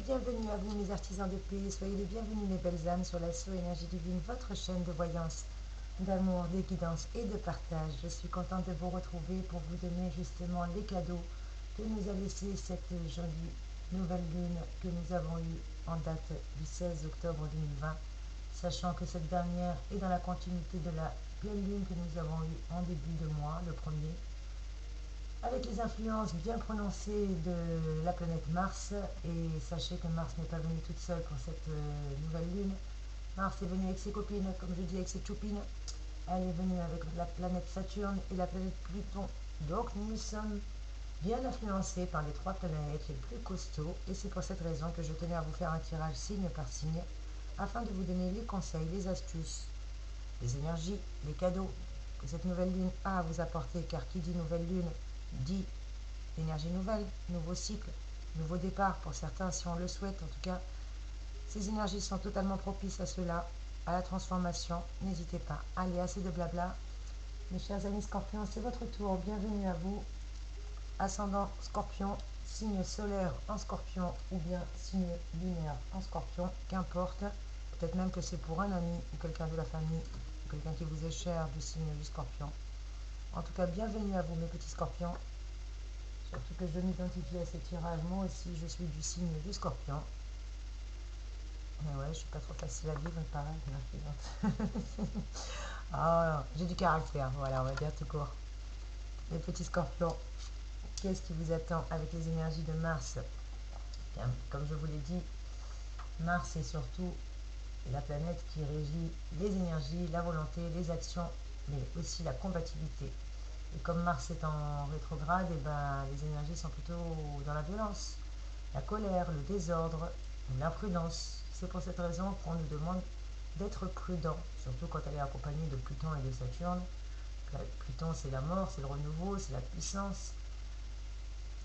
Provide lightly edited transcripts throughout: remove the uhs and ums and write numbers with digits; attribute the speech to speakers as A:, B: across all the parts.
A: bienvenue à vous mes artisans de paix, soyez les bienvenus mes belles âmes sur l'assaut énergie divine, votre chaîne de voyance, d'amour, de guidance et de partage. Je suis contente de vous retrouver pour vous donner justement les cadeaux que nous a laissé cette jolie nouvelle lune que nous avons eue en date du 16 octobre 2020, sachant que cette dernière est dans la continuité de la pleine lune que nous avons eue en début de mois, le premier, avec les influences bien prononcées de la planète Mars. Et sachez que Mars n'est pas venue toute seule pour cette nouvelle lune. Mars est venue avec ses copines, comme je dis, avec ses choupines. Elle est venue avec la planète Saturne et la planète Pluton. Donc nous sommes bien influencés par les trois planètes les plus costauds. Et c'est pour cette raison que je tenais à vous faire un tirage signe par signe, afin de vous donner les conseils, les astuces, les énergies, les cadeaux que cette nouvelle lune a à vous apporter. Car qui dit nouvelle lune dit énergie nouvelle, nouveau cycle, nouveau départ pour certains si on le souhaite. En tout cas, ces énergies sont totalement propices à cela, à la transformation. N'hésitez pas. Allez, assez de blabla. Mes chers amis scorpions, c'est votre tour. Bienvenue à vous. Ascendant scorpion, signe solaire en scorpion ou bien signe lunaire en scorpion, qu'importe. Peut-être même que c'est pour un ami ou quelqu'un de la famille, ou quelqu'un qui vous est cher du signe du scorpion. En tout cas, bienvenue à vous mes petits scorpions. Surtout que je m'identifie à ces tirages. Moi aussi, je suis du signe du scorpion. Mais ouais, je suis pas trop facile à vivre, il paraît. Non, je plaisante. Ah, j'ai du caractère, voilà, on va dire tout court. Les petits scorpions, qu'est-ce qui vous attend avec les énergies de Mars? Bien, comme je vous l'ai dit, Mars est surtout la planète qui régit les énergies, la volonté, les actions, mais aussi la combativité. Et comme Mars est en rétrograde, et ben, les énergies sont plutôt dans la violence, la colère, le désordre, l'imprudence. C'est pour cette raison qu'on nous demande d'être prudent, surtout quand elle est accompagnée de Pluton et de Saturne. Pluton, c'est la mort, c'est le renouveau, c'est la puissance.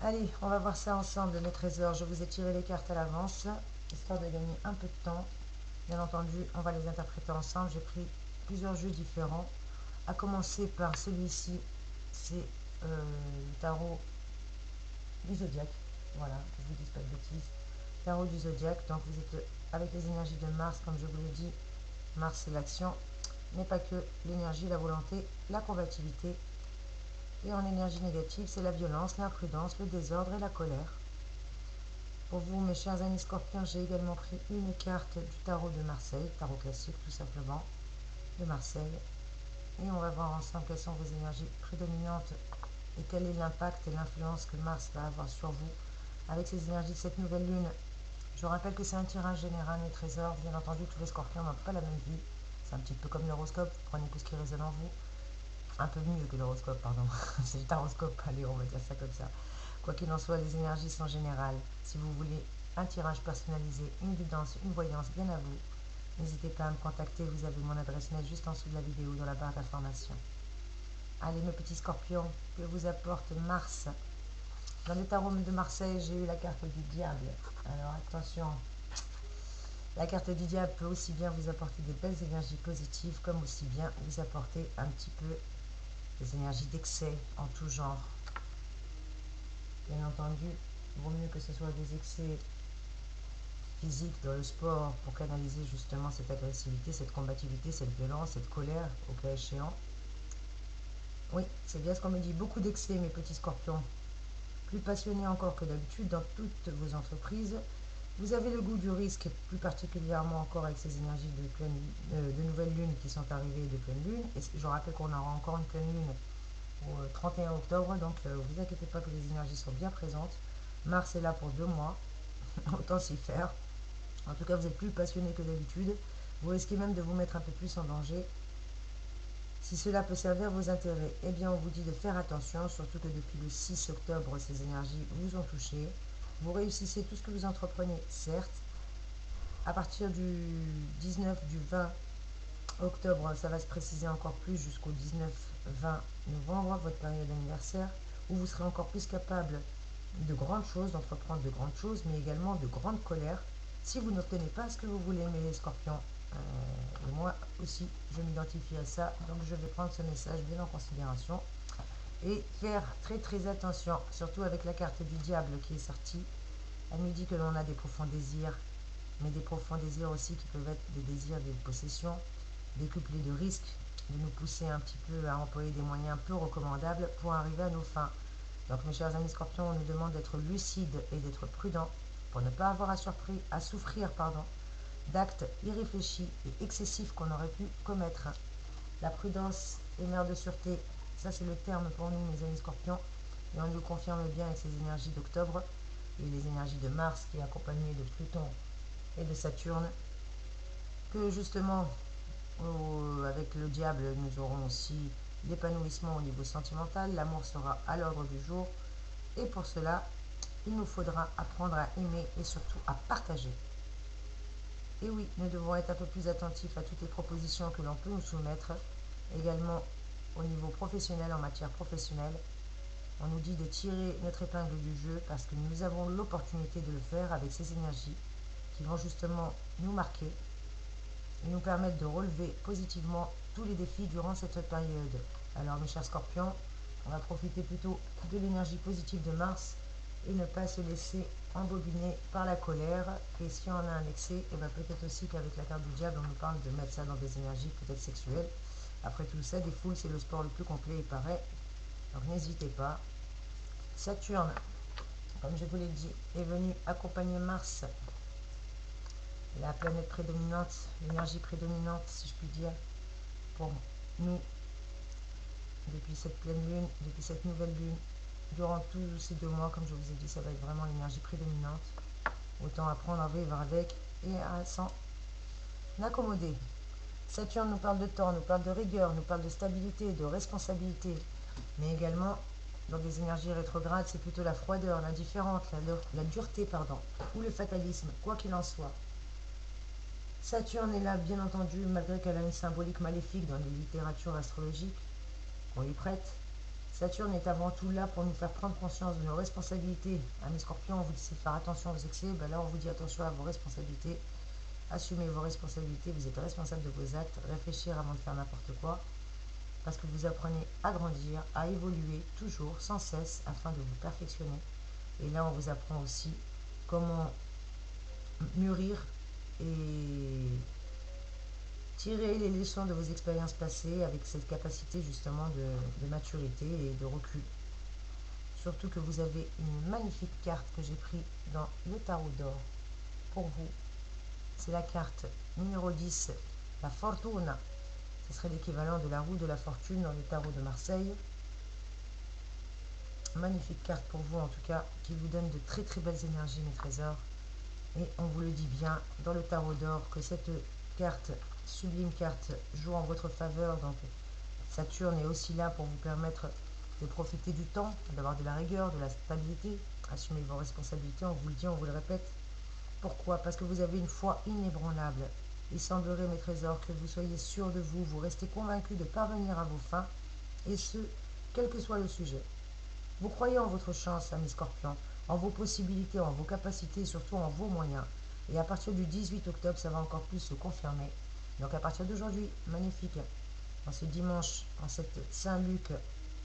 A: Allez, on va voir ça ensemble, mes trésors. Je vous ai tiré les cartes à l'avance, histoire de gagner un peu de temps. Bien entendu, on va les interpréter ensemble. J'ai pris plusieurs jeux différents, à commencer par celui-ci. C'est le tarot du zodiaque. Voilà, que je vous dise pas de bêtises. Tarot du zodiaque. Donc vous êtes avec les énergies de Mars, comme je vous l'ai dit. Mars, c'est l'action, mais pas que. L'énergie, la volonté, la combativité. Et en énergie négative, c'est la violence, l'imprudence, le désordre et la colère. Pour vous, mes chers amis scorpions, j'ai également pris une carte du tarot de Marseille, tarot classique tout simplement, de Marseille. Et on va voir ensemble quelles sont vos énergies prédominantes et quel est l'impact et l'influence que Mars va avoir sur vous avec ces énergies de cette nouvelle lune. Je rappelle que c'est un tirage général, mes trésors. Bien entendu, tous les scorpions n'ont pas la même vie. C'est un petit peu comme l'horoscope, vous prenez tout ce qui résonne en vous. Un peu mieux que l'horoscope, pardon. C'est le taroscope, allez, on va dire ça comme ça. Quoi qu'il en soit, les énergies sont générales. Si vous voulez un tirage personnalisé, une guidance, une voyance bien à vous, n'hésitez pas à me contacter. Vous avez mon adresse mail juste en dessous de la vidéo, dans la barre d'information. Allez, mes petits scorpions, que vous apporte Mars? Dans le tarot de Marseille, j'ai eu la carte du diable. Alors attention, la carte du diable peut aussi bien vous apporter des belles énergies positives, comme aussi bien vous apporter un petit peu des énergies d'excès en tout genre. Bien entendu, il vaut mieux que ce soit des excès physiques dans le sport pour canaliser justement cette agressivité, cette combativité, cette violence, cette colère au cas échéant. Oui, c'est bien ce qu'on me dit, beaucoup d'excès mes petits scorpions. Plus passionnés encore que d'habitude dans toutes vos entreprises. Vous avez le goût du risque, plus particulièrement encore avec ces énergies de nouvelle lune qui sont arrivées de pleine lune. Et je rappelle qu'on aura encore une pleine lune au 31 octobre, donc vous inquiétez pas que les énergies sont bien présentes. Mars est là pour 2 mois, autant s'y faire. En tout cas, vous êtes plus passionné que d'habitude. Vous risquez même de vous mettre un peu plus en danger. Si cela peut servir vos intérêts, eh bien on vous dit de faire attention, surtout que depuis le 6 octobre, ces énergies vous ont touché. Vous réussissez tout ce que vous entreprenez, certes. À partir du 19, du 20 octobre, ça va se préciser encore plus jusqu'au 19-20 novembre, votre période d'anniversaire, où vous serez encore plus capable de grandes choses, d'entreprendre de grandes choses, mais également de grandes colères, si vous n'obtenez pas ce que vous voulez, mes scorpions. Et moi aussi, je m'identifie à ça, donc je vais prendre ce message bien en considération et faire très très attention, surtout avec la carte du diable qui est sortie. Elle nous dit que l'on a des profonds désirs, mais des profonds désirs aussi qui peuvent être des désirs de possession, décuplés de risques, de nous pousser un petit peu à employer des moyens peu recommandables pour arriver à nos fins. Donc mes chers amis scorpions, on nous demande d'être lucides et d'être prudents pour ne pas avoir à souffrir d'actes irréfléchis et excessifs qu'on aurait pu commettre. La prudence est mère de sûreté, ça c'est le terme pour nous mes amis scorpions, et on nous confirme bien avec ces énergies d'octobre et les énergies de Mars qui est accompagné de Pluton et de Saturne, que justement avec le diable nous aurons aussi l'épanouissement au niveau sentimental, l'amour sera à l'ordre du jour, et pour cela il nous faudra apprendre à aimer et surtout à partager. Et oui, nous devons être un peu plus attentifs à toutes les propositions que l'on peut nous soumettre, également au niveau professionnel, en matière professionnelle. On nous dit de tirer notre épingle du jeu parce que nous avons l'opportunité de le faire avec ces énergies qui vont justement nous marquer et nous permettre de relever positivement tous les défis durant cette période. Alors mes chers scorpions, on va profiter plutôt de l'énergie positive de Mars et ne pas se laisser embobiner par la colère. Et si on a un excès, et bien peut-être aussi qu'avec la carte du diable, on nous parle de mettre ça dans des énergies peut-être sexuelles. Après tout ça, des foules, c'est le sport le plus complet, il paraît. Donc n'hésitez pas. Saturne, comme je vous l'ai dit, est venu accompagner Mars, la planète prédominante, l'énergie prédominante, si je puis dire, pour nous, depuis cette pleine lune, depuis cette nouvelle lune, durant tous ces 2 mois, comme je vous ai dit, ça va être vraiment l'énergie prédominante. Autant apprendre à vivre avec et à s'en accommoder. Saturne nous parle de temps, nous parle de rigueur, nous parle de stabilité, de responsabilité, mais également dans des énergies rétrogrades, c'est plutôt la froideur, l'indifférence, la dureté, ou le fatalisme, quoi qu'il en soit. Saturne est là, bien entendu, malgré qu'elle a une symbolique maléfique dans les littératures astrologiques qu'on lui prête. Saturne est avant tout là pour nous faire prendre conscience de nos responsabilités. Amis scorpions, on vous dit de faire attention aux excès, ben là on vous dit attention à vos responsabilités. Assumez vos responsabilités, vous êtes responsable de vos actes, réfléchir avant de faire n'importe quoi, parce que vous apprenez à grandir, à évoluer toujours, sans cesse, afin de vous perfectionner. Et là on vous apprend aussi comment mûrir et tirer les leçons de vos expériences passées avec cette capacité justement de maturité et de recul. Surtout que vous avez une magnifique carte que j'ai prise dans le tarot d'or pour vous. C'est la carte numéro 10, la Fortuna. Ce serait l'équivalent de la roue de la fortune dans le tarot de Marseille. Magnifique carte pour vous en tout cas, qui vous donne de très très belles énergies mes trésors. Et on vous le dit bien dans le tarot d'or que cette carte, sublime carte, joue en votre faveur. Donc Saturne est aussi là pour vous permettre de profiter du temps, d'avoir de la rigueur, de la stabilité, assumer vos responsabilités, on vous le dit, on vous le répète. Pourquoi? Parce que vous avez une foi inébranlable. Il semblerait, mes trésors, que vous soyez sûrs de vous, vous restez convaincus de parvenir à vos fins, et ce, quel que soit le sujet. Vous croyez en votre chance, amis scorpions, en vos possibilités, en vos capacités et surtout en vos moyens. Et à partir du 18 octobre, ça va encore plus se confirmer. Donc à partir d'aujourd'hui, magnifique, en ce dimanche, en cette Saint-Luc,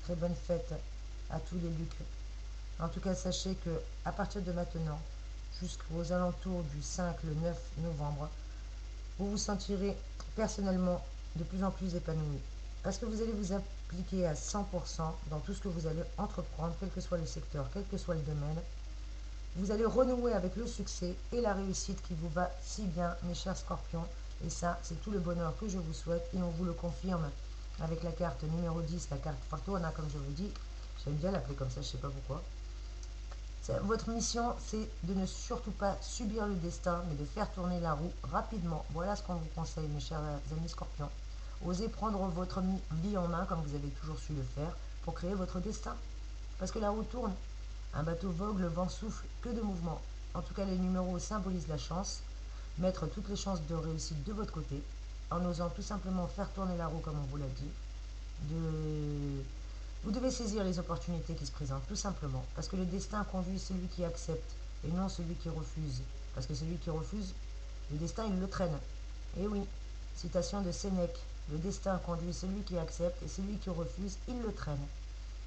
A: très bonne fête à tous les Lucs. En tout cas, sachez que à partir de maintenant, jusqu'aux alentours du 5, le 9 novembre, vous vous sentirez personnellement de plus en plus épanoui. Parce que vous allez vous impliquer à 100% dans tout ce que vous allez entreprendre, quel que soit le secteur, quel que soit le domaine. Vous allez renouer avec le succès et la réussite qui vous va si bien, mes chers scorpions. Et ça, c'est tout le bonheur que je vous souhaite. Et on vous le confirme avec la carte numéro 10, la carte Fortuna, comme je vous dis. J'aime bien l'appeler comme ça, je ne sais pas pourquoi. Votre mission, c'est de ne surtout pas subir le destin, mais de faire tourner la roue rapidement. Voilà ce qu'on vous conseille, mes chers amis scorpions. Osez prendre votre vie en main, comme vous avez toujours su le faire, pour créer votre destin. Parce que la roue tourne. Un bateau vogue, le vent souffle, que de mouvement. En tout cas, les numéros symbolisent la chance. Mettre toutes les chances de réussite de votre côté, en osant tout simplement faire tourner la roue, comme on vous l'a dit. Vous devez saisir les opportunités qui se présentent, tout simplement, parce que le destin conduit celui qui accepte, et non celui qui refuse. Parce que celui qui refuse, le destin, il le traîne. Et oui, citation de Sénèque, le destin conduit celui qui accepte, et celui qui refuse, il le traîne.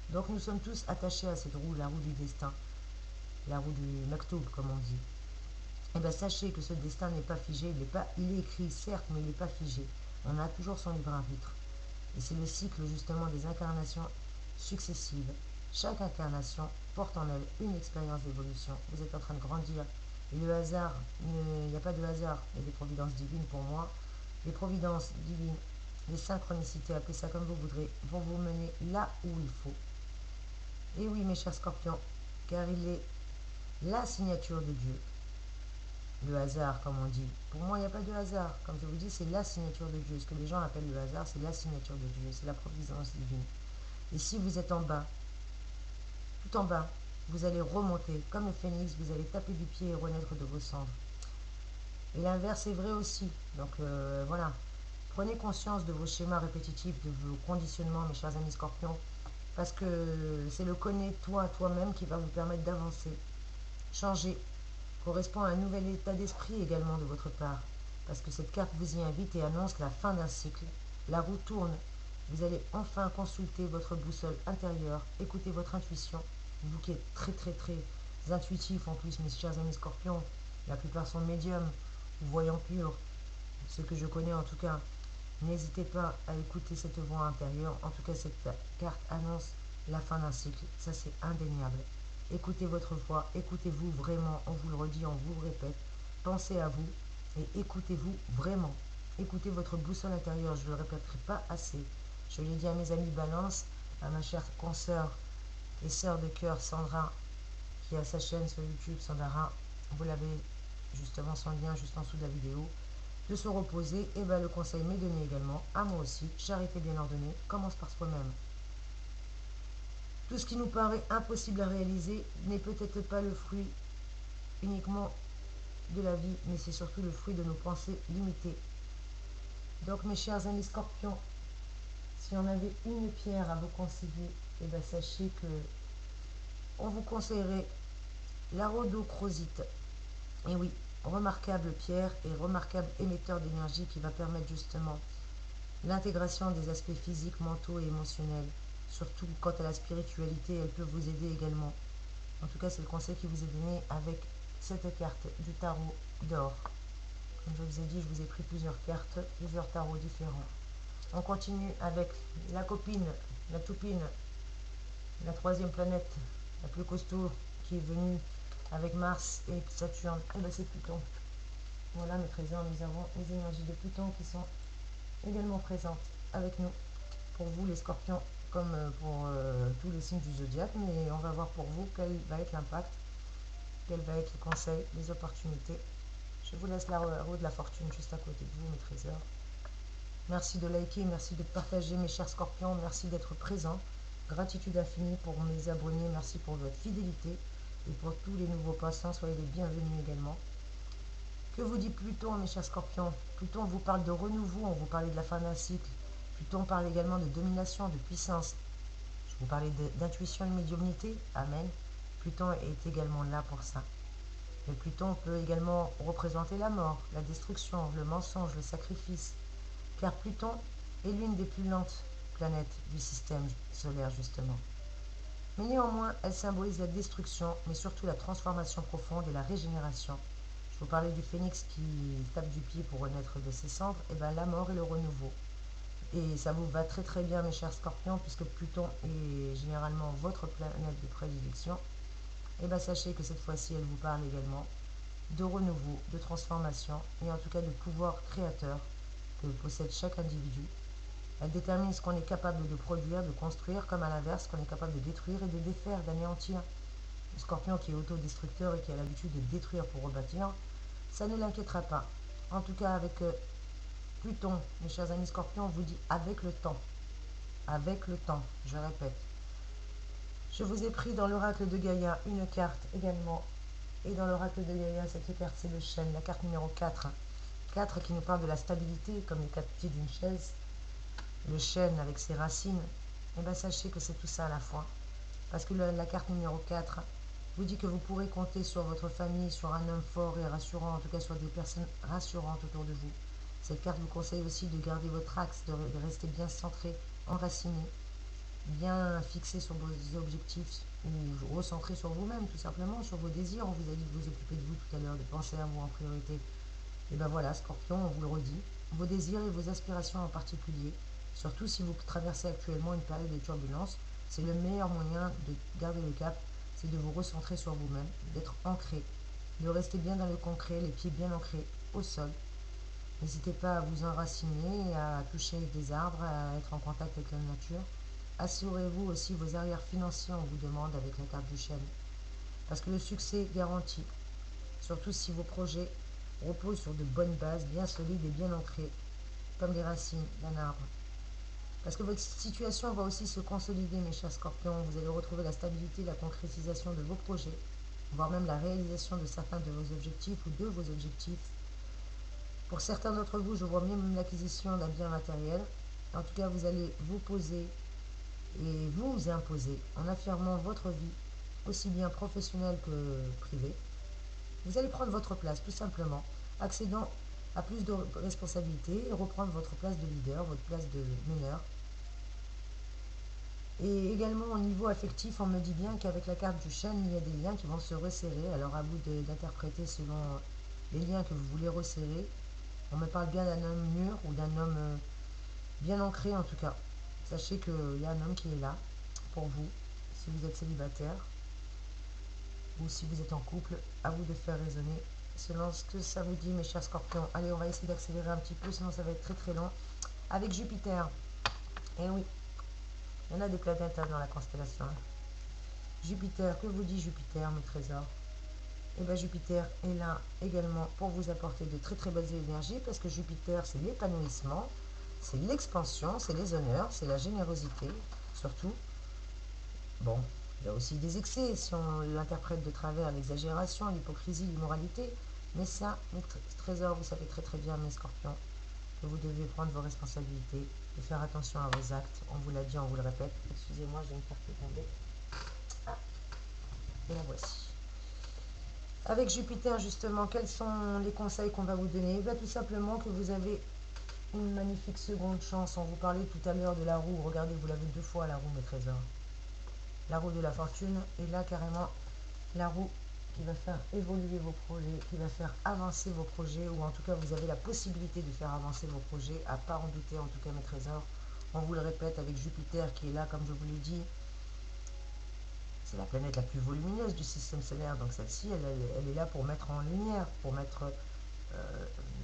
A: Donc nous sommes tous attachés à cette roue, la roue du destin. la roue du Maktoub, comme on dit. Eh bien, sachez que ce destin n'est pas figé, il est écrit certes, mais il n'est pas figé. On a toujours son libre arbitre. Et c'est le cycle justement des incarnations successives. Chaque incarnation porte en elle une expérience d'évolution. Vous êtes en train de grandir. Et le hasard, il n'y a pas de hasard, il y a des providences divines pour moi. Les providences divines, les synchronicités, appelez ça comme vous voudrez, vont vous mener là où il faut. Et oui, mes chers scorpions, car il est la signature de Dieu. Le hasard, comme on dit. Pour moi, il n'y a pas de hasard. Comme je vous dis, c'est la signature de Dieu. Ce que les gens appellent le hasard, c'est la signature de Dieu. C'est la providence divine. Et si vous êtes en bas, tout en bas, vous allez remonter. Comme le phénix, vous allez taper du pied et renaître de vos cendres. Et l'inverse est vrai aussi. Donc voilà. Prenez conscience de vos schémas répétitifs, de vos conditionnements, mes chers amis scorpions. Parce que c'est le connais-toi toi-même qui va vous permettre d'avancer. Changer correspond à un nouvel état d'esprit également de votre part. Parce que cette carte vous y invite et annonce la fin d'un cycle. La roue tourne. Vous allez enfin consulter votre boussole intérieure, écouter votre intuition. Vous qui êtes très très très intuitif en plus, mes chers amis scorpions. La plupart sont médiums ou voyants purs. Ce que je connais en tout cas. N'hésitez pas à écouter cette voix intérieure. En tout cas, cette carte annonce la fin d'un cycle. Ça, c'est indéniable. Écoutez votre voix, écoutez-vous vraiment. On vous le redit, on vous le répète. Pensez à vous et écoutez-vous vraiment. Écoutez votre boussole intérieure. Je ne le répéterai pas assez. Je l'ai dit à mes amis Balance, à ma chère consoeur et sœur de cœur Sandra, qui a sa chaîne sur YouTube, Sandra. Vous l'avez justement son lien juste en dessous de la vidéo. De se reposer, et le conseil m'est donné également, à moi aussi, charité bien ordonnée, commence par soi-même. Tout ce qui nous paraît impossible à réaliser n'est peut-être pas le fruit uniquement de la vie, mais c'est surtout le fruit de nos pensées limitées. Donc mes chers amis scorpions, si on avait une pierre à vous conseiller, sachez que on vous conseillerait la rhodochrosite. Et oui, remarquable pierre et remarquable émetteur d'énergie qui va permettre justement l'intégration des aspects physiques, mentaux et émotionnels. Surtout quant à la spiritualité, elle peut vous aider également. En tout cas, c'est le conseil qui vous est donné avec cette carte du tarot d'or. Comme je vous ai dit, je vous ai pris plusieurs cartes, plusieurs tarots différents. On continue avec la copine, la toupine, la troisième planète, la plus costaud, qui est venue avec Mars et Saturne. Et c'est Pluton. Voilà mes trésors, nous avons les énergies de Pluton qui sont également présentes avec nous. Pour vous les scorpions, comme pour tous les signes du zodiaque, mais on va voir pour vous quel va être l'impact, quel va être le conseil, les opportunités. Je vous laisse la roue de la fortune juste à côté de vous, mes trésors. Merci de liker, merci de partager, mes chers scorpions, merci d'être présents. Gratitude infinie pour mes abonnés, merci pour votre fidélité et pour tous les nouveaux passants, soyez les bienvenus également. Que vous dit Pluton, mes chers scorpions? Pluton vous parle de renouveau, on vous parlait de la fin d'un cycle. Pluton parle également de domination, de puissance. Je vous parlais d'intuition et de médiumnité. Amen. Pluton est également là pour ça. Mais Pluton peut également représenter la mort, la destruction, le mensonge, le sacrifice. Car Pluton est l'une des plus lentes planètes du système solaire, justement. Mais néanmoins, elle symbolise la destruction, mais surtout la transformation profonde et la régénération. Je vous parlais du phénix qui tape du pied pour renaître de ses cendres. Et la mort et le renouveau. Et ça vous va très très bien, mes chers scorpions, puisque Pluton est généralement votre planète de prédilection. Et sachez que cette fois-ci, elle vous parle également de renouveau, de transformation, et en tout cas de pouvoir créateur que possède chaque individu. Elle détermine ce qu'on est capable de produire, de construire, comme à l'inverse, ce qu'on est capable de détruire et de défaire, d'anéantir. Le scorpion qui est autodestructeur et qui a l'habitude de détruire pour rebâtir, ça ne l'inquiétera pas. En tout cas, avec Pluton, mes chers amis scorpions, on vous dit avec le temps. Avec le temps, je répète. Je vous ai pris dans l'oracle de Gaïa une carte également. Et dans l'oracle de Gaïa, cette carte, c'est le chêne, la carte numéro 4. 4 qui nous parle de la stabilité, comme les 4 pieds d'une chaise. Le chêne avec ses racines. Et sachez que c'est tout ça à la fois. Parce que la carte numéro 4 vous dit que vous pourrez compter sur votre famille, sur un homme fort et rassurant, en tout cas sur des personnes rassurantes autour de vous. Cette carte vous conseille aussi de garder votre axe, de rester bien centré, enraciné, bien fixé sur vos objectifs, ou recentrer sur vous-même, tout simplement, sur vos désirs. On vous a dit de vous occuper de vous tout à l'heure, de penser à vous en priorité. Et ben voilà, Scorpion, on vous le redit, vos désirs et vos aspirations en particulier, surtout si vous traversez actuellement une période de turbulence, c'est le meilleur moyen de garder le cap, c'est de vous recentrer sur vous-même, d'être ancré, de rester bien dans le concret, les pieds bien ancrés au sol. N'hésitez pas à vous enraciner, à toucher des arbres, à être en contact avec la nature. Assurez-vous aussi vos arrières financiers, on vous demande avec la carte du chêne. Parce que le succès est garanti, surtout si vos projets reposent sur de bonnes bases, bien solides et bien ancrées, comme les racines d'un arbre. Parce que votre situation va aussi se consolider, mes chers scorpions. Vous allez retrouver la stabilité, la concrétisation de vos projets, voire même la réalisation de certains de vos objectifs ou de vos objectifs. Pour certains d'entre vous, je vois même l'acquisition d'un bien matériel. En tout cas, vous allez vous poser et vous imposer en affirmant votre vie, aussi bien professionnelle que privée. Vous allez prendre votre place, tout simplement, accédant à plus de responsabilités et reprendre votre place de leader, votre place de meneur. Et également au niveau affectif, on me dit bien qu'avec la carte du chêne, il y a des liens qui vont se resserrer. Alors à vous d'interpréter selon les liens que vous voulez resserrer. On me parle bien d'un homme mûr ou d'un homme bien ancré en tout cas. Sachez qu'il y a un homme qui est là pour vous, si vous êtes célibataire ou si vous êtes en couple, à vous de faire résonner selon ce que ça vous dit, mes chers scorpions. Allez, on va essayer d'accélérer un petit peu, sinon ça va être très très long. Avec Jupiter, et oui, il y en a des planètes dans la constellation. Jupiter, que vous dit Jupiter, mes trésors? Et bien Jupiter est là également pour vous apporter de très très belles énergies, parce que Jupiter, c'est l'épanouissement, c'est l'expansion, c'est les honneurs, c'est la générosité, surtout. Bon, il y a aussi des excès, si on l'interprète de travers, l'exagération, l'hypocrisie, l'immoralité. Mais ça, mes trésors, vous savez très très bien, mes scorpions, que vous devez prendre vos responsabilités, de faire attention à vos actes. On vous l'a dit, on vous le répète. Excusez-moi, j'ai une carte qui est tombée. Ah, et la voici. Avec Jupiter, justement, quels sont les conseils qu'on va vous donner? Bien, tout simplement que vous avez une magnifique seconde chance. On vous parlait tout à l'heure de la roue. Regardez, vous l'avez 2 fois, la roue, mes trésors. La roue de la fortune, et là, carrément, la roue qui va faire évoluer vos projets, qui va faire avancer vos projets, ou en tout cas, vous avez la possibilité de faire avancer vos projets, à pas en douter, en tout cas, mes trésors. On vous le répète, avec Jupiter qui est là, comme je vous l'ai dit, c'est la planète la plus volumineuse du système solaire, donc celle-ci, elle est là pour mettre en lumière, pour mettre,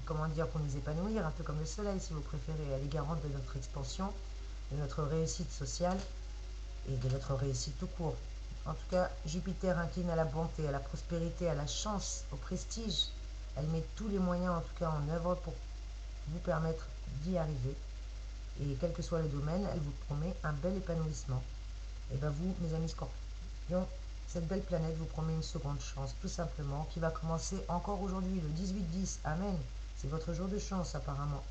A: comment dire, pour nous épanouir, un peu comme le soleil, si vous préférez. Elle est garante de notre expansion, de notre réussite sociale et de notre réussite tout court. En tout cas, Jupiter incline à la bonté, à la prospérité, à la chance, au prestige. Elle met tous les moyens, en tout cas, en œuvre pour vous permettre d'y arriver. Et quel que soit le domaine, elle vous promet un bel épanouissement. Et bien vous, mes amis scorpions, cette belle planète vous promet une seconde chance, tout simplement, qui va commencer encore aujourd'hui, le 18-10. Amen. C'est votre jour de chance, apparemment.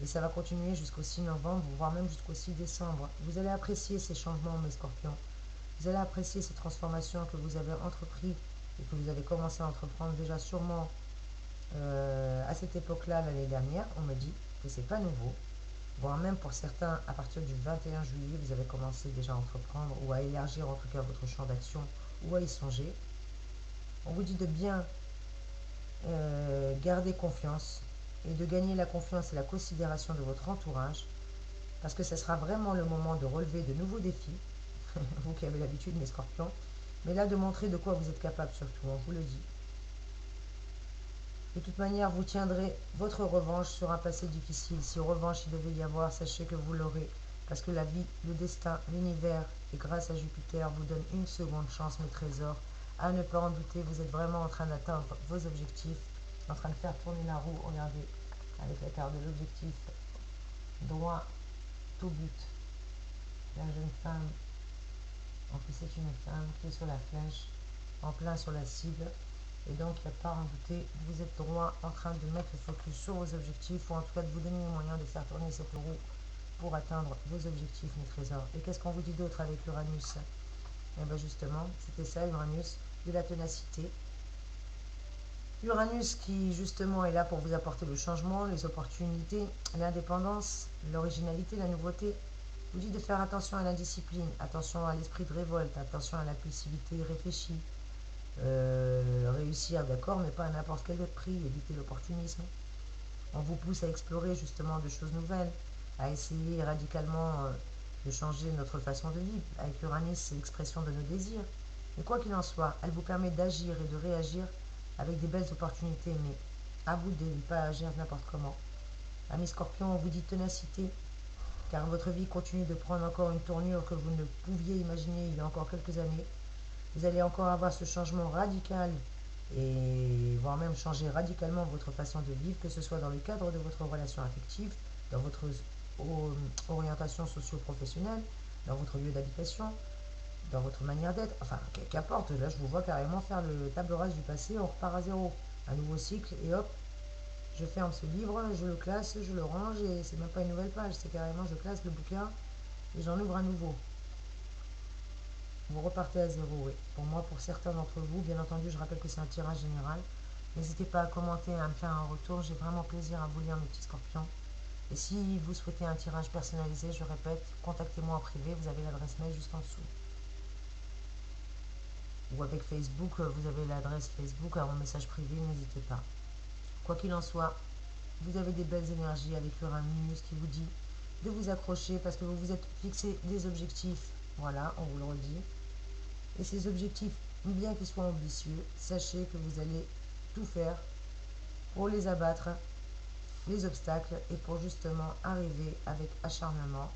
A: Et ça va continuer jusqu'au 6 novembre, voire même jusqu'au 6 décembre. Vous allez apprécier ces changements, mes scorpions. Vous allez apprécier ces transformations que vous avez entreprises et que vous avez commencé à entreprendre déjà sûrement à cette époque-là, l'année dernière. On me dit que c'est pas nouveau. Voire même pour certains, à partir du 21 juillet, vous avez commencé déjà à entreprendre ou à élargir en tout cas votre champ d'action ou à y songer. On vous dit de bien garder confiance et de gagner la confiance et la considération de votre entourage, parce que ce sera vraiment le moment de relever de nouveaux défis, vous qui avez l'habitude, mes scorpions, mais là de montrer de quoi vous êtes capable surtout, on vous le dit. De toute manière, vous tiendrez votre revanche sur un passé difficile. Si revanche il devait y avoir, sachez que vous l'aurez, parce que la vie, le destin, l'univers, et grâce à Jupiter, vous donne une seconde chance, mes trésors. À ne pas en douter, vous êtes vraiment en train d'atteindre vos objectifs, en train de faire tourner la roue, regardez, avec la carte de l'objectif, droit au but. La jeune femme, en plus c'est une femme qui est sur la flèche, en plein sur la cible, et donc il n'y a pas à en douter, vous êtes droit en train de mettre le focus sur vos objectifs, ou en tout cas de vous donner les moyens de faire tourner cette roue pour atteindre vos objectifs, mes trésors. Et qu'est-ce qu'on vous dit d'autre avec l'Uranus? Et bien justement, c'était ça, Uranus, de la ténacité. Uranus qui justement est là pour vous apporter le changement, les opportunités, l'indépendance, l'originalité, la nouveauté. vous dit de faire attention à l'indiscipline, attention à l'esprit de révolte, attention à l'impulsivité réfléchie. Réussir, d'accord, mais pas à n'importe quel prix, éviter l'opportunisme. On vous pousse à explorer justement de choses nouvelles, à essayer radicalement de changer notre façon de vivre. Avec Uranus, c'est l'expression de nos désirs. Mais quoi qu'il en soit, elle vous permet d'agir et de réagir avec des belles opportunités, mais à vous de ne pas agir n'importe comment. Ami Scorpion, on vous dit ténacité, car votre vie continue de prendre encore une tournure que vous ne pouviez imaginer il y a encore quelques années. Vous allez encore avoir ce changement radical et voire même changer radicalement votre façon de vivre, que ce soit dans le cadre de votre relation affective, dans votre orientation socio-professionnelle, dans votre lieu d'habitation, dans votre manière d'être, enfin qu'importe, là je vous vois carrément faire le table rase du passé, on repart à zéro, un nouveau cycle et hop, je ferme ce livre, je le classe, je le range et c'est même pas une nouvelle page, c'est carrément je classe le bouquin et j'en ouvre un nouveau. Vous repartez à zéro, oui. Pour moi, pour certains d'entre vous, bien entendu, je rappelle que c'est un tirage général. N'hésitez pas à commenter, à me faire un retour. J'ai vraiment plaisir à vous lire, mes petits scorpions. Et si vous souhaitez un tirage personnalisé, je répète, contactez-moi en privé. Vous avez l'adresse mail juste en dessous. Ou avec Facebook, vous avez l'adresse Facebook, alors en message privé, n'hésitez pas. Quoi qu'il en soit, vous avez des belles énergies avec Uranus qui vous dit de vous accrocher parce que vous vous êtes fixé des objectifs. Voilà, on vous le redit. Et ces objectifs, bien qu'ils soient ambitieux, sachez que vous allez tout faire pour les abattre, les obstacles, et pour justement arriver avec acharnement.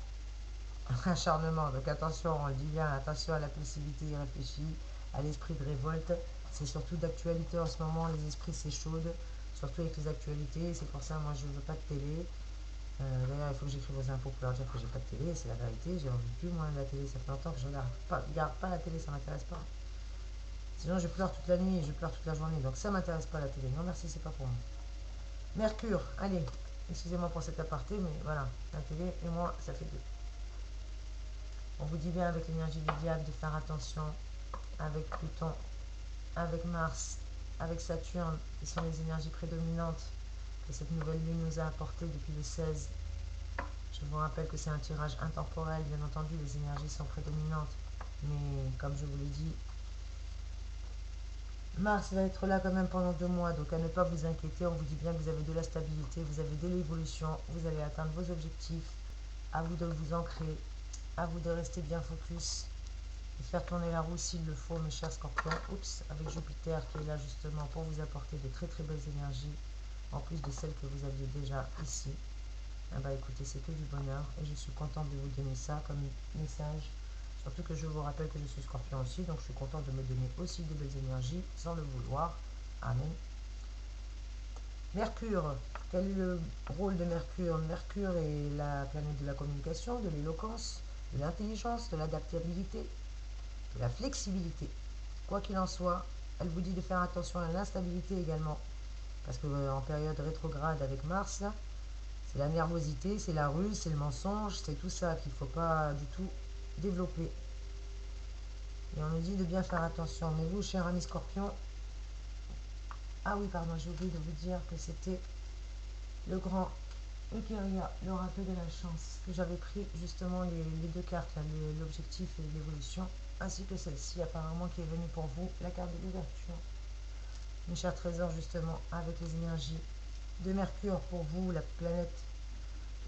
A: Acharnement, donc attention, on le dit bien, attention à la possibilité irréfléchie, à l'esprit de révolte. C'est surtout d'actualité en ce moment, les esprits s'échaudent, surtout avec les actualités. C'est pour ça, moi, je ne veux pas de télé. D'ailleurs, il faut que j'écrive aux impôts pour leur dire que j'ai pas de télé, c'est la vérité. J'ai envie plus, moi, de la télé. Ça fait longtemps que je regarde pas la télé, ça m'intéresse pas. Sinon, je pleure toute la nuit et je pleure toute la journée. Donc, ça m'intéresse pas la télé. Non, merci, c'est pas pour moi. Mercure, allez, excusez-moi pour cet aparté, mais voilà, la télé et moi, ça fait deux. On vous dit bien avec l'énergie du diable de faire attention avec Pluton, avec Mars, avec Saturne, qui sont les énergies prédominantes que cette nouvelle lune nous a apportées depuis le 16. Je vous rappelle que c'est un tirage intemporel, bien entendu, les énergies sont prédominantes. Mais comme je vous l'ai dit, Mars va être là quand même pendant 2 mois, donc à ne pas vous inquiéter, on vous dit bien que vous avez de la stabilité, vous avez de l'évolution, vous allez atteindre vos objectifs, à vous de vous ancrer, à vous de rester bien focus et faire tourner la roue s'il le faut, mes chers scorpions. Oups, avec Jupiter qui est là justement pour vous apporter de très très belles énergies, en plus de celles que vous aviez déjà ici. Ah bah écoutez, c'est que du bonheur et je suis contente de vous donner ça comme message. Surtout que je vous rappelle que je suis scorpion aussi, donc je suis contente de me donner aussi de belles énergies sans le vouloir. Amen. Mercure, quel est le rôle de Mercure? Mercure est la planète de la communication, de l'éloquence, de l'intelligence, de l'adaptabilité, de la flexibilité. Quoi qu'il en soit, elle vous dit de faire attention à l'instabilité également. Parce que en période rétrograde avec Mars, là, c'est la nervosité, c'est la ruse, c'est le mensonge, c'est tout ça qu'il ne faut pas du tout développer. Et on nous dit de bien faire attention. Mais vous, cher ami Scorpion, ah oui, pardon, j'ai oublié de vous dire que c'était le grand Eucharia, l'oracle de la chance, que j'avais pris justement les deux cartes, l'objectif et l'évolution, ainsi que celle-ci apparemment qui est venue pour vous, la carte de l'ouverture. Mes chers trésors, justement, avec les énergies de Mercure pour vous, la planète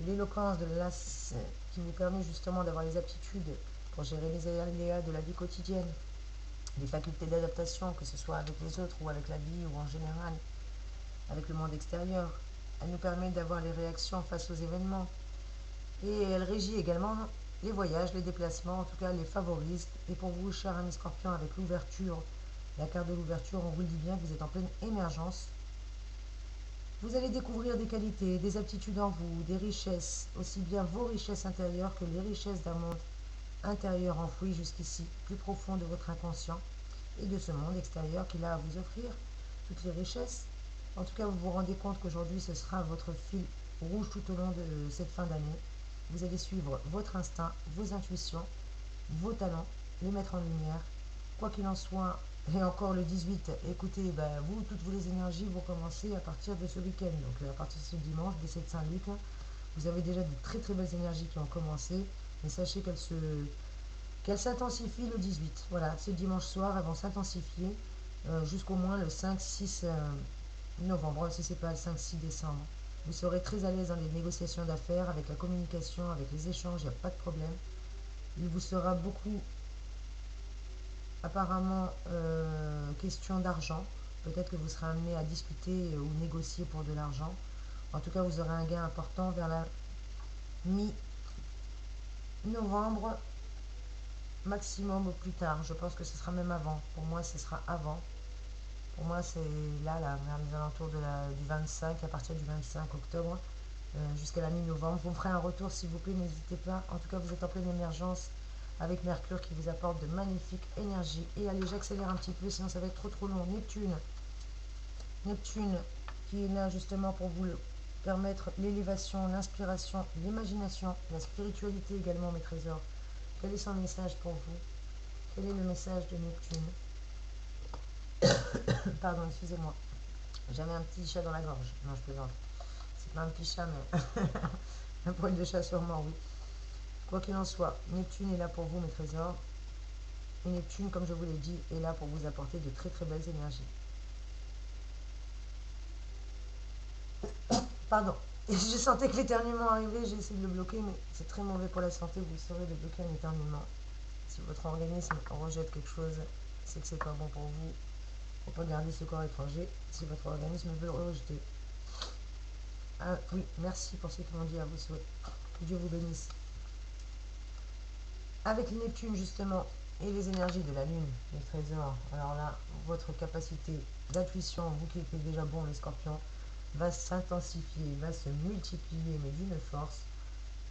A: de l'éloquence, de l'as, qui vous permet justement d'avoir les aptitudes pour gérer les aléas de la vie quotidienne, les facultés d'adaptation, que ce soit avec les autres ou avec la vie ou en général, avec le monde extérieur. Elle nous permet d'avoir les réactions face aux événements. Et elle régit également les voyages, les déplacements, en tout cas les favorise. Et pour vous, cher ami Scorpion, avec l'ouverture, la carte de l'ouverture, on vous le dit bien, vous êtes en pleine émergence. Vous allez découvrir des qualités, des aptitudes en vous, des richesses, aussi bien vos richesses intérieures que les richesses d'un monde intérieur enfoui jusqu'ici, plus profond de votre inconscient et de ce monde extérieur qu'il a à vous offrir, toutes les richesses. En tout cas, vous vous rendez compte qu'aujourd'hui, ce sera votre fil rouge tout au long de cette fin d'année. Vous allez suivre votre instinct, vos intuitions, vos talents, les mettre en lumière. Quoi qu'il en soit, et encore le 18, écoutez, vous, toutes vos énergies vont commencer à partir de ce week-end. Donc à partir de ce dimanche, décès de Saint-Luc, vous avez déjà de très très belles énergies qui ont commencé. Mais sachez qu'elles s'intensifient le 18. Voilà, ce dimanche soir, elles vont s'intensifier jusqu'au moins le 5-6 novembre, si ce n'est pas le 5-6 décembre. Vous serez très à l'aise dans les négociations d'affaires, avec la communication, avec les échanges, il n'y a pas de problème. Il vous sera beaucoup, apparemment, question d'argent. Peut-être que vous serez amené à discuter ou négocier pour de l'argent. En tout cas, vous aurez un gain important vers la mi-novembre, maximum au plus tard. Je pense que ce sera même avant. Pour moi, ce sera avant. Pour moi, c'est là, vers les alentours du 25, à partir du 25 octobre, jusqu'à la mi-novembre. Vous me ferez un retour, s'il vous plaît, n'hésitez pas. En tout cas, vous êtes en pleine émergence avec Mercure qui vous apporte de magnifiques énergies. Et allez, j'accélère un petit peu, sinon ça va être trop long. Neptune qui est là justement pour vous permettre l'élévation, l'inspiration, l'imagination, la spiritualité également, mes trésors. Quel est son message pour vous? Quel est le message de Neptune? Pardon, excusez-moi. J'avais un petit chat dans la gorge. Non, je plaisante. C'est pas un petit chat, mais un poil de chat sûrement, oui. Quoi qu'il en soit, Neptune est là pour vous, mes trésors. Et Neptune, comme je vous l'ai dit, est là pour vous apporter de très très belles énergies. Pardon. Je sentais que l'éternuement arrivait, j'ai essayé de le bloquer, mais c'est très mauvais pour la santé. Vous saurez de bloquer un éternuement. Si votre organisme rejette quelque chose, c'est que c'est pas bon pour vous. Il ne faut pas garder ce corps étranger si votre organisme veut le rejeter. Ah oui, merci pour ceux qui m'ont dit à vos souhaits. Que Dieu vous bénisse. Avec Neptune justement et les énergies de la Lune, les trésors, alors là, votre capacité d'intuition, vous qui étiez déjà bon les scorpions, va s'intensifier, va se multiplier, mais d'une force.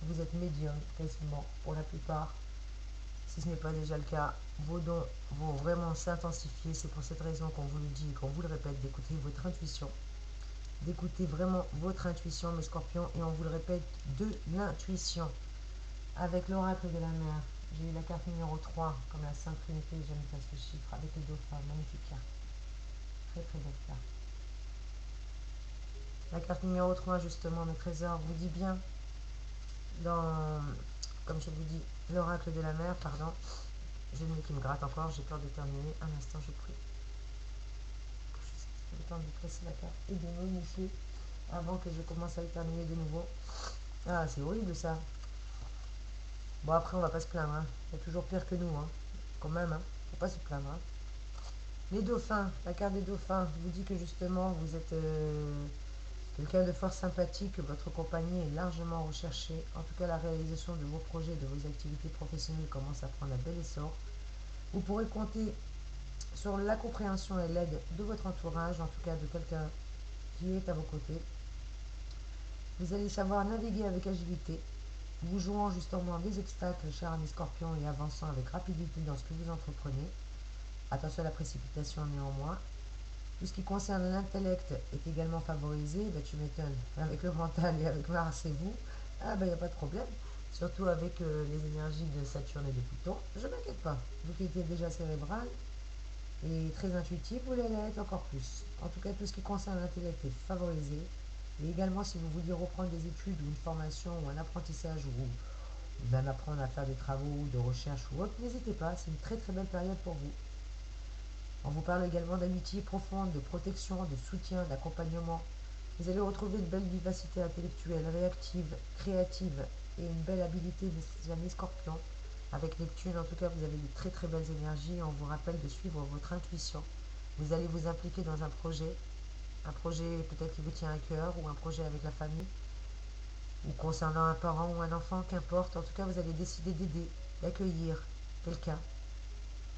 A: Vous êtes médium quasiment pour la plupart. Si ce n'est pas déjà le cas, vos dons vont vraiment s'intensifier. C'est pour cette raison qu'on vous le dit et qu'on vous le répète, d'écouter votre intuition. D'écouter vraiment votre intuition, mes scorpions, et on vous le répète, de l'intuition. Avec l'oracle de la mer, j'ai eu la carte numéro 3, comme la Sainte Trinité, j'aime bien ce chiffre, avec le dauphin, magnifique carte. Très très belle carte. La carte numéro 3, justement, mes trésors, vous dit bien, comme je vous dis, l'oracle de la mer, pardon, j'ai le nez qui me gratte encore, j'ai peur d'éternuer, un instant, je prie. J'ai le temps de placer la carte et de me moucher avant que je commence à éternuer de nouveau. Ah, c'est horrible ça. Bon, après, on va pas se plaindre, hein. Il y a toujours pire que nous, hein. Quand même, hein. Faut pas se plaindre, hein. Les dauphins, la carte des dauphins vous dit que justement, vous êtes quelqu'un de fort sympathique, votre compagnie est largement recherchée. En tout cas, la réalisation de vos projets, de vos activités professionnelles commence à prendre un bel essor. Vous pourrez compter sur la compréhension et l'aide de votre entourage, en tout cas de quelqu'un qui est à vos côtés. Vous allez savoir naviguer avec agilité, vous jouant justement des obstacles, chers amis scorpions, et avançant avec rapidité dans ce que vous entreprenez. Attention à la précipitation néanmoins. Tout ce qui concerne l'intellect est également favorisé. Ben, tu m'étonnes. Avec le mental et avec Mars et vous, ah ben il n'y a pas de problème. Surtout avec les énergies de Saturne et de Pluton. Je ne m'inquiète pas. Vous qui étiez déjà cérébral et très intuitif, vous allez être encore plus. En tout cas, tout ce qui concerne l'intellect est favorisé. Et également, si vous vouliez reprendre des études ou une formation ou un apprentissage ou même apprendre à faire des travaux de recherche ou autre, n'hésitez pas. C'est une très très belle période pour vous. On vous parle également d'amitié profonde, de protection, de soutien, d'accompagnement. Vous allez retrouver une belle vivacité intellectuelle, réactive, créative et une belle habileté des amis scorpions. Avec Neptune, en tout cas, vous avez de très très belles énergies. On vous rappelle de suivre votre intuition. Vous allez vous impliquer dans un projet peut-être qui vous tient à cœur, ou un projet avec la famille, ou concernant un parent ou un enfant, qu'importe. En tout cas, vous allez décider d'aider, d'accueillir quelqu'un,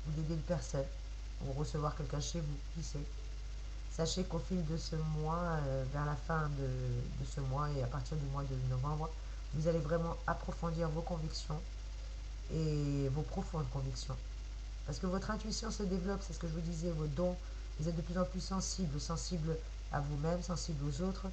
A: ou d'aider une personne, ou recevoir quelqu'un chez vous, qui sait. Sachez qu'au fil de ce mois, vers la fin de ce mois et à partir du mois de novembre, vous allez vraiment approfondir vos convictions et vos profondes convictions. Parce que votre intuition se développe, c'est ce que je vous disais, vos dons, vous êtes de plus en plus sensible à vous-même, sensible aux autres.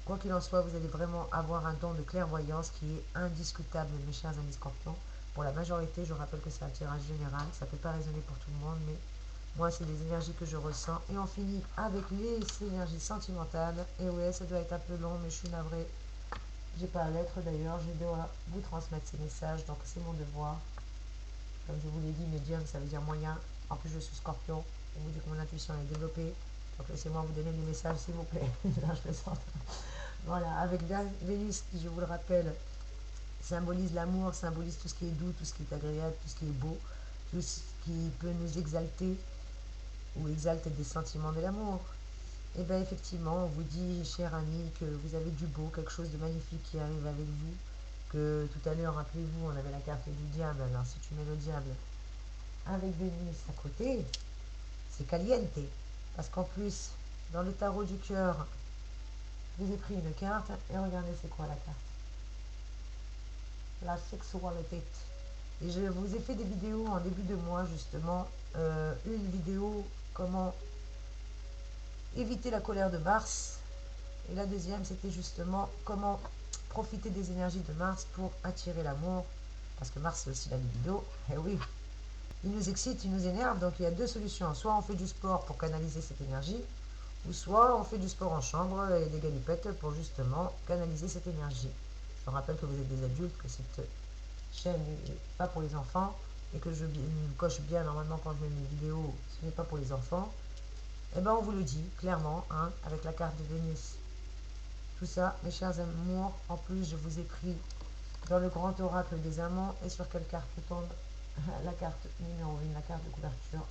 A: Quoi qu'il en soit, vous allez vraiment avoir un don de clairvoyance qui est indiscutable, mes chers amis scorpions. Pour la majorité, je rappelle que c'est un tirage général, ça ne peut pas résonner pour tout le monde, mais moi, c'est les énergies que je ressens. Et on finit avec les énergies sentimentales. Et ouais, ça doit être un peu long, mais je suis navrée. J'ai pas à l'être d'ailleurs, je dois vous transmettre ces messages, donc c'est mon devoir. Comme je vous l'ai dit, médium, ça veut dire moyen. En plus, je suis scorpion. On vous dit que mon intuition est développée. Donc laissez-moi vous donner des messages, s'il vous plaît. Là, je plaisante. Voilà, avec Vénus, qui, je vous le rappelle, symbolise l'amour, symbolise tout ce qui est doux, tout ce qui est agréable, tout ce qui est beau, tout ce qui peut nous exalter ou exalte des sentiments de l'amour. Et bien effectivement, on vous dit, cher ami, que vous avez du beau, quelque chose de magnifique qui arrive avec vous. Que tout à l'heure, rappelez-vous, on avait la carte du diable. Alors si tu mets le diable avec Vénus à côté, c'est caliente. Parce qu'en plus, dans le tarot du cœur, je vous ai pris une carte et regardez c'est quoi la carte. La sexualité. Et je vous ai fait des vidéos en début de mois justement. Une vidéo comment éviter la colère de Mars. Et la deuxième c'était justement comment profiter des énergies de Mars pour attirer l'amour. Parce que Mars c'est aussi la libido. Eh oui, il nous excite, il nous énerve. Donc il y a deux solutions. Soit on fait du sport pour canaliser cette énergie. Ou soit on fait du sport en chambre et des galipettes pour justement canaliser cette énergie. Je vous rappelle que vous êtes des adultes, que cette chaîne n'est pas pour les enfants et que je coche bien normalement quand je mets mes vidéos, ce n'est pas pour les enfants. Et bien on vous le dit clairement, hein, avec la carte de Vénus. Tout ça, mes chers amours, en plus je vous ai pris dans le grand oracle des amants. Et sur quelle carte tombe la carte numéro 1, la carte de couverture.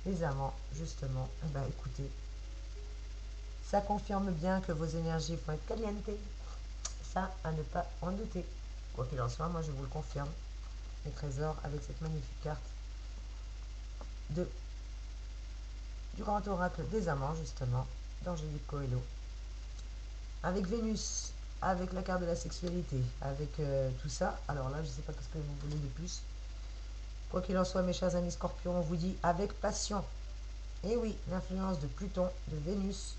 A: Les amants, justement. Et bien écoutez, ça confirme bien que vos énergies vont être calientes. Ça, à ne pas en douter. Quoi qu'il en soit, moi je vous le confirme. Les trésors avec cette magnifique carte de, du grand oracle des amants, justement, d'Angélique Coelho. Avec Vénus, avec la carte de la sexualité, avec tout ça. Alors là, je ne sais pas ce que vous voulez de plus. Quoi qu'il en soit, mes chers amis scorpions, on vous dit avec passion. Et oui, l'influence de Pluton, de Vénus,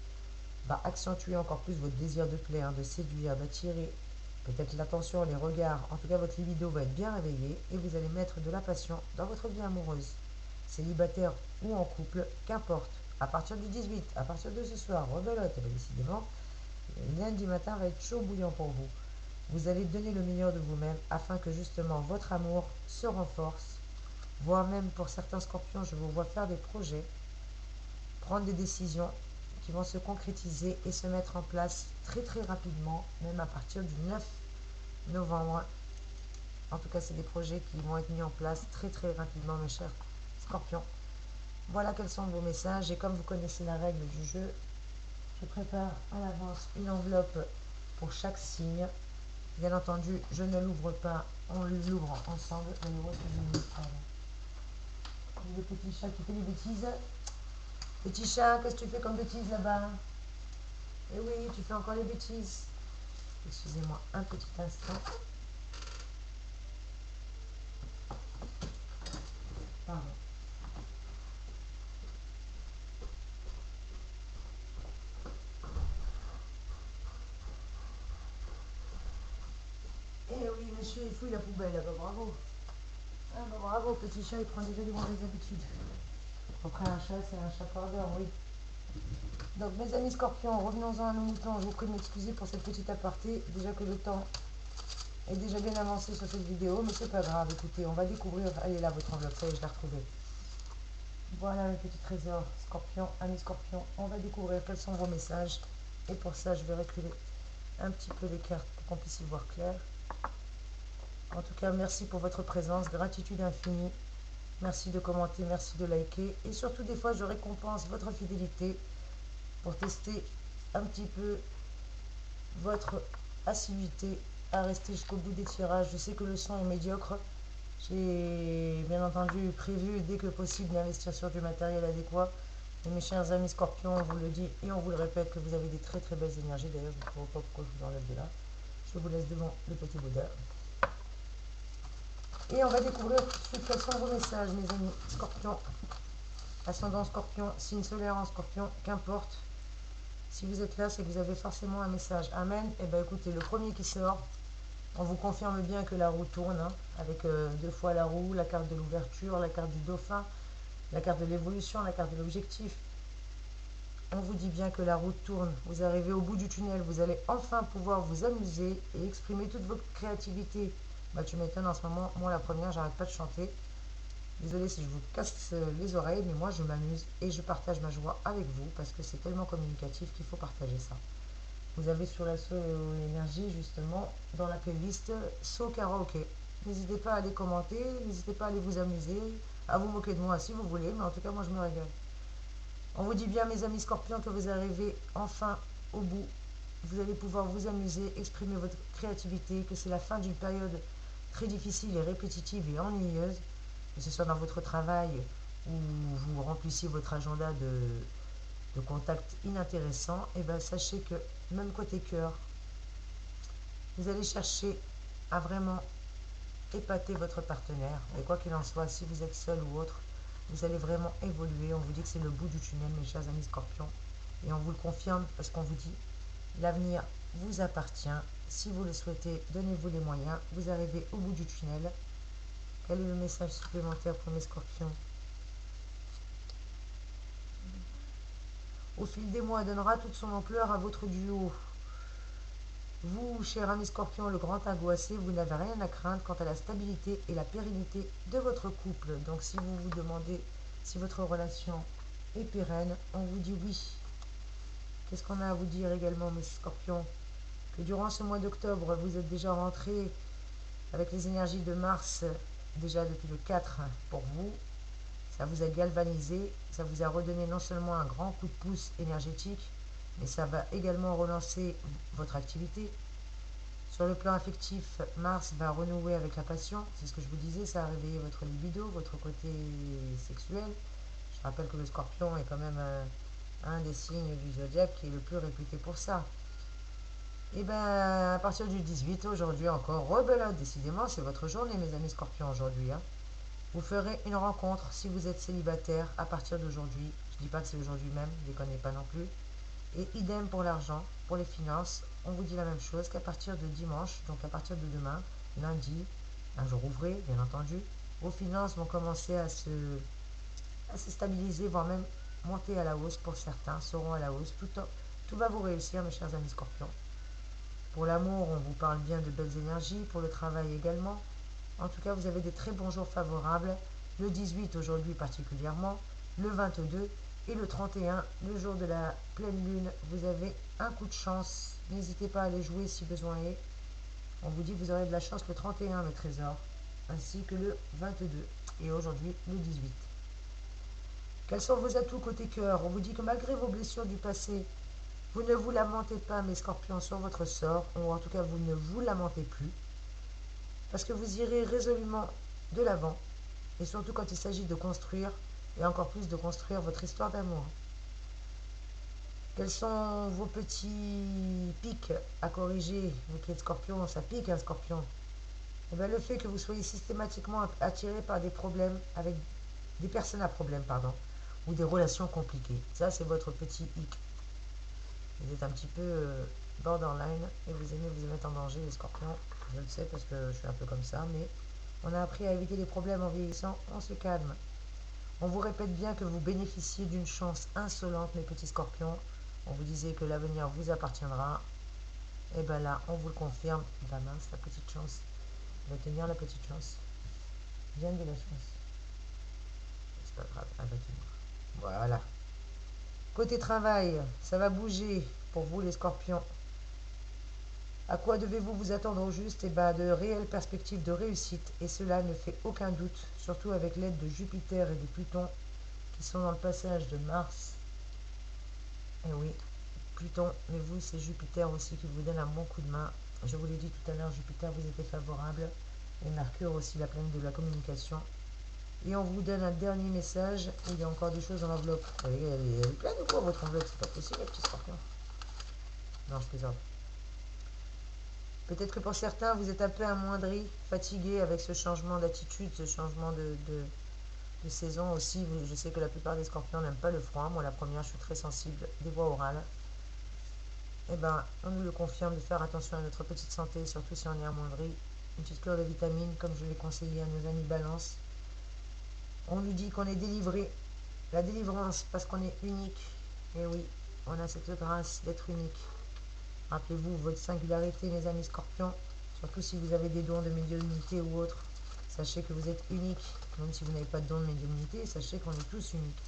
A: va accentuer encore plus votre désir de plaire, de séduire, d'attirer, peut-être l'attention, les regards. En tout cas, votre libido va être bien réveillé et vous allez mettre de la passion dans votre vie amoureuse. Célibataire ou en couple, qu'importe. À partir du 18, à partir de ce soir, rebelote, décidément, lundi matin va être chaud bouillant pour vous. Vous allez donner le meilleur de vous-même afin que justement votre amour se renforce. Voire même pour certains scorpions, je vous vois faire des projets, prendre des décisions qui vont se concrétiser et se mettre en place très très rapidement, même à partir du 9 novembre. En tout cas, c'est des projets qui vont être mis en place très très rapidement, mes chers scorpions. Voilà quels sont vos messages et comme vous connaissez la règle du jeu, je prépare à l'avance une enveloppe pour chaque signe. Bien entendu, je ne l'ouvre pas, on l'ouvre ensemble. Le petit chat qui fait des bêtises. Petit chat, qu'est-ce que tu fais comme bêtises là-bas? Eh oui, tu fais encore les bêtises. Excusez-moi un petit instant. Pardon. Eh oui, monsieur, il fouille la poubelle là-bas, bravo. Ah bah bravo, petit chat, il prend déjà des mauvaises habitudes. Après un chat, c'est un chapardeur, oui. Donc mes amis scorpions, revenons-en à nos moutons. Je vous prie de m'excuser pour cette petite aparté. Déjà que le temps est déjà bien avancé sur cette vidéo, mais c'est pas grave. Écoutez, on va découvrir. Elle est là, votre enveloppe, ça y est, je l'ai retrouvée. Voilà mes petits trésors, scorpions, amis scorpions. On va découvrir quels sont vos messages. Et pour ça, je vais reculer un petit peu les cartes pour qu'on puisse y voir clair. En tout cas, merci pour votre présence, gratitude infinie. Merci de commenter, merci de liker. Et surtout, des fois, je récompense votre fidélité pour tester un petit peu votre assiduité à rester jusqu'au bout des tirages. Je sais que le son est médiocre. J'ai bien entendu prévu dès que possible d'investir sur du matériel adéquat. Et mes chers amis scorpions, on vous le dit et on vous le répète que vous avez des très très belles énergies. D'ailleurs, je ne comprends pas pourquoi je vous enlève de là. Je vous laisse devant le petit bonheur. Et on va découvrir tout de suite quels sont vos messages, mes amis scorpions. Ascendant scorpion, signe solaire en scorpion, qu'importe. Si vous êtes là, c'est que vous avez forcément un message. Amen. Et bien écoutez, le premier qui sort, on vous confirme bien que la roue tourne, hein, avec deux fois la roue, la carte de l'ouverture, la carte du dauphin, la carte de l'évolution, la carte de l'objectif. on vous dit bien que la route tourne, vous arrivez au bout du tunnel, vous allez enfin pouvoir vous amuser et exprimer toute votre créativité. Bah tu m'étonnes en ce moment, moi la première, j'arrête pas de chanter. Désolée si je vous casse les oreilles, mais moi je m'amuse et je partage ma joie avec vous parce que c'est tellement communicatif qu'il faut partager ça. Vous avez sur la Soul Énergie justement dans la playlist So Karaoke. N'hésitez pas à aller commenter, n'hésitez pas à aller vous amuser, à vous moquer de moi si vous voulez, mais en tout cas moi je me régale. On vous dit bien mes amis scorpions que vous arrivez enfin au bout. Vous allez pouvoir vous amuser, exprimer votre créativité, que c'est la fin d'une période très difficile et répétitive et ennuyeuse, que ce soit dans votre travail ou vous remplissiez votre agenda de contacts inintéressants, et bien sachez que même côté cœur, vous allez chercher à vraiment épater votre partenaire. Et quoi qu'il en soit, si vous êtes seul ou autre, vous allez vraiment évoluer. On vous dit que c'est le bout du tunnel, mes chers amis scorpions. Et on vous le confirme parce qu'on vous dit, l'avenir vous appartient. Si vous le souhaitez, donnez-vous les moyens. Vous arrivez au bout du tunnel. Quel est le message supplémentaire pour mes scorpions? Au fil des mois, donnera toute son ampleur à votre duo. Vous, cher ami scorpion, le grand angoissé, vous n'avez rien à craindre quant à la stabilité et la pérennité de votre couple. Donc si vous vous demandez si votre relation est pérenne, on vous dit oui. Qu'est-ce qu'on a à vous dire également, mes scorpions? Que durant ce mois d'octobre, vous êtes déjà rentrés avec les énergies de Mars, déjà depuis le 4 pour vous. Ça vous a galvanisé, ça vous a redonné non seulement un grand coup de pouce énergétique, mais ça va également relancer votre activité. Sur le plan affectif, Mars va renouer avec la passion, c'est ce que je vous disais, ça a réveillé votre libido, votre côté sexuel. Je rappelle que le scorpion est quand même un des signes du zodiaque qui est le plus réputé pour ça. Et bien, à partir du 18, aujourd'hui encore, rebelote, décidément, c'est votre journée, mes amis scorpions, aujourd'hui. Hein. Vous ferez une rencontre si vous êtes célibataire à partir d'aujourd'hui. Je ne dis pas que c'est aujourd'hui même, je ne déconnez pas non plus. Et idem pour l'argent, pour les finances, on vous dit la même chose qu'à partir de dimanche, donc à partir de demain, lundi, un jour ouvré, bien entendu, vos finances vont commencer à se stabiliser, voire même monter à la hausse pour certains, seront à la hausse. Tout va vous réussir, mes chers amis scorpions. Pour l'amour, on vous parle bien de belles énergies, pour le travail également. En tout cas, vous avez des très bons jours favorables. Le 18 aujourd'hui particulièrement, le 22 et le 31, le jour de la pleine lune. Vous avez un coup de chance. N'hésitez pas à aller jouer si besoin est. On vous dit que vous aurez de la chance le 31, mes trésors, ainsi que le 22 et aujourd'hui le 18. Quels sont vos atouts côté cœur? On vous dit que malgré vos blessures du passé, vous ne vous lamentez pas, mes scorpions, sur votre sort, ou en tout cas vous ne vous lamentez plus, parce que vous irez résolument de l'avant, et surtout quand il s'agit de construire, et encore plus de construire votre histoire d'amour. Quels sont vos petits pics à corriger? Vous qui êtes scorpion, ça pique un scorpion. Et bien, le fait que vous soyez systématiquement attiré par des problèmes, avec des personnes à problème, pardon, ou des relations compliquées. Ça, c'est votre petit hic. Vous êtes un petit peu borderline et vous aimez vous mettre en danger, les scorpions. Je le sais parce que je suis un peu comme ça, mais on a appris à éviter les problèmes en vieillissant, on se calme. On vous répète bien que vous bénéficiez d'une chance insolente, mes petits scorpions. On vous disait que l'avenir vous appartiendra. Et bien là, on vous le confirme. Ben mince, la petite chance. Retenir la petite chance. Viens de la chance. C'est pas grave, elle va tenir. Voilà. Côté travail, ça va bouger pour vous les scorpions. À quoi devez-vous vous attendre au juste? Et bien de réelles perspectives de réussite. Et cela ne fait aucun doute, surtout avec l'aide de Jupiter et de Pluton qui sont dans le passage de Mars. Et oui, Pluton, mais vous, c'est Jupiter aussi qui vous donne un bon coup de main. Je vous l'ai dit tout à l'heure, Jupiter vous était favorable. Et Mercure aussi, la planète de la communication. Et on vous donne un dernier message. Il y a encore des choses dans l'enveloppe. Vous voyez, elle est pleine ou quoi votre enveloppe? C'est pas possible, les petits scorpions. Non, je plaisante. Peut-être que pour certains, vous êtes un peu amoindri, fatigué avec ce changement d'attitude, ce changement de saison aussi. Je sais que la plupart des scorpions n'aiment pas le froid. Moi, la première, je suis très sensible des voies orales. Eh bien, on nous le confirme de faire attention à notre petite santé, surtout si on est amoindri. Une petite cure de vitamines, comme je l'ai conseillé à nos amis Balance. On nous dit qu'on est délivré. La délivrance, parce qu'on est unique. Et oui, on a cette grâce d'être unique. Rappelez-vous votre singularité, mes amis scorpions, surtout si vous avez des dons de médiumnité ou autre. Sachez que vous êtes unique, même si vous n'avez pas de don de médiumnité, sachez qu'on est tous uniques,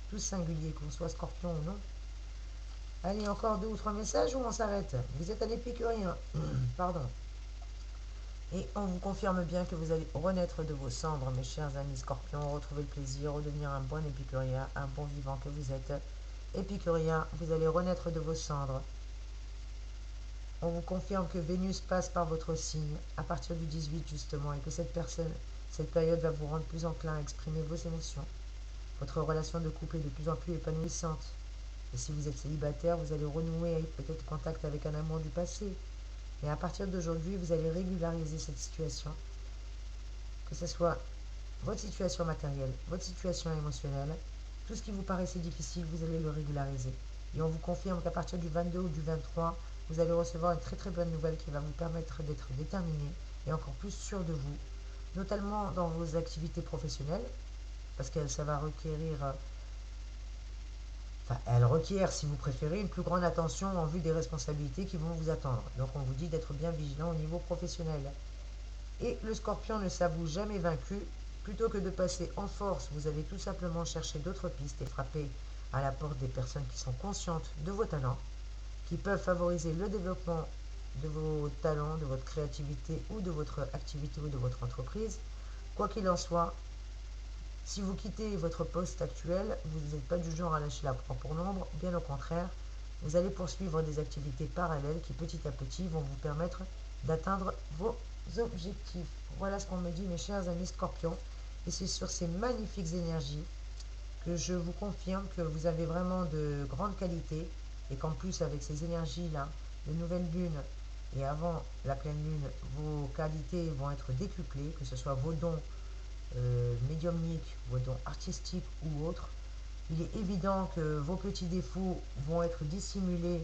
A: tous singuliers, qu'on soit scorpion ou non. Allez, encore 2 ou 3 messages ou on s'arrête? Vous êtes un épicurien, pardon. Et on vous confirme bien que vous allez renaître de vos cendres, mes chers amis scorpions, retrouver le plaisir, redevenir un bon épicurien, un bon vivant que vous êtes. Épicurien, vous allez renaître de vos cendres. On vous confirme que Vénus passe par votre signe à partir du 18 justement, et que cette période va vous rendre plus enclin à exprimer vos émotions. Votre relation de couple est de plus en plus épanouissante. Et si vous êtes célibataire, vous allez renouer peut-être contact avec un amour du passé. Et à partir d'aujourd'hui, vous allez régulariser cette situation, que ce soit votre situation matérielle, votre situation émotionnelle, tout ce qui vous paraissait difficile, vous allez le régulariser. Et on vous confirme qu'à partir du 22 ou du 23, vous allez recevoir une très très bonne nouvelle qui va vous permettre d'être déterminé et encore plus sûr de vous, notamment dans vos activités professionnelles, parce que ça va requérir, elle requiert, si vous préférez, une plus grande attention en vue des responsabilités qui vont vous attendre. Donc on vous dit d'être bien vigilant au niveau professionnel. Et le scorpion ne s'avoue jamais vaincu. Plutôt que de passer en force, vous allez tout simplement chercher d'autres pistes et frapper à la porte des personnes qui sont conscientes de vos talents, qui peuvent favoriser le développement de vos talents, de votre créativité ou de votre activité ou de votre entreprise. Quoi qu'il en soit, si vous quittez votre poste actuel, vous n'êtes pas du genre à lâcher la proie pour l'ombre, bien au contraire, vous allez poursuivre des activités parallèles qui petit à petit vont vous permettre d'atteindre vos objectifs. Voilà ce qu'on me dit, mes chers amis scorpions, et c'est sur ces magnifiques énergies que je vous confirme que vous avez vraiment de grandes qualités et qu'en plus avec ces énergies-là, de nouvelle lune et avant la pleine lune, vos qualités vont être décuplées, que ce soit vos dons médiumniques, vos dons artistiques ou autres. Il est évident que vos petits défauts vont être dissimulés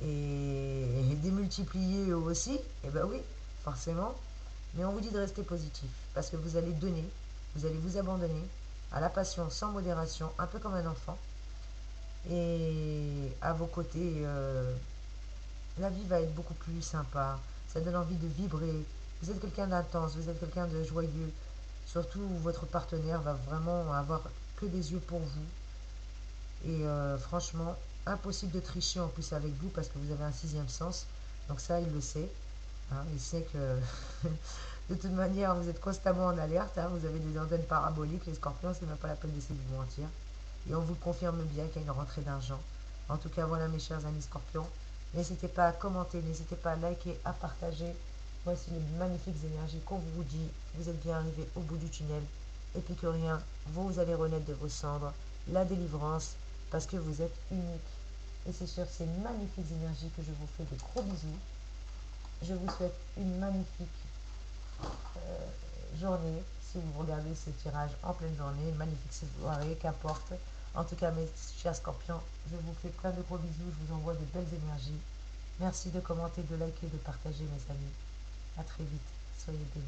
A: et démultipliés eux aussi. Et ben oui, forcément. Mais on vous dit de rester positif parce que vous allez donner, vous allez vous abandonner à la passion sans modération, un peu comme un enfant. Et à vos côtés, la vie va être beaucoup plus sympa. Ça donne envie de vibrer. Vous êtes quelqu'un d'intense, vous êtes quelqu'un de joyeux. Surtout, votre partenaire va vraiment avoir que des yeux pour vous. Et franchement, impossible de tricher en plus avec vous parce que vous avez un sixième sens. Donc ça, il le sait. Hein, il sait que de toute manière, vous êtes constamment en alerte. Hein, vous avez des antennes paraboliques. Les scorpions, c'est même pas la peine d'essayer de vous mentir. Et on vous confirme bien qu'il y a une rentrée d'argent. En tout cas, voilà mes chers amis scorpions. N'hésitez pas à commenter, n'hésitez pas à liker, à partager. Voici les magnifiques énergies qu'on vous dit. Vous êtes bien arrivés au bout du tunnel. Épicurien, vous allez renaître de vos cendres. La délivrance, parce que vous êtes unique. Et c'est sur ces magnifiques énergies que je vous fais de gros bisous. Je vous souhaite une magnifique journée. Si vous regardez ce tirage en pleine journée, magnifique soirée, qu'importe. En tout cas, mes chers scorpions, je vous fais plein de gros bisous. Je vous envoie de belles énergies. Merci de commenter, de liker, de partager, mes amis. À très vite. Soyez bénis.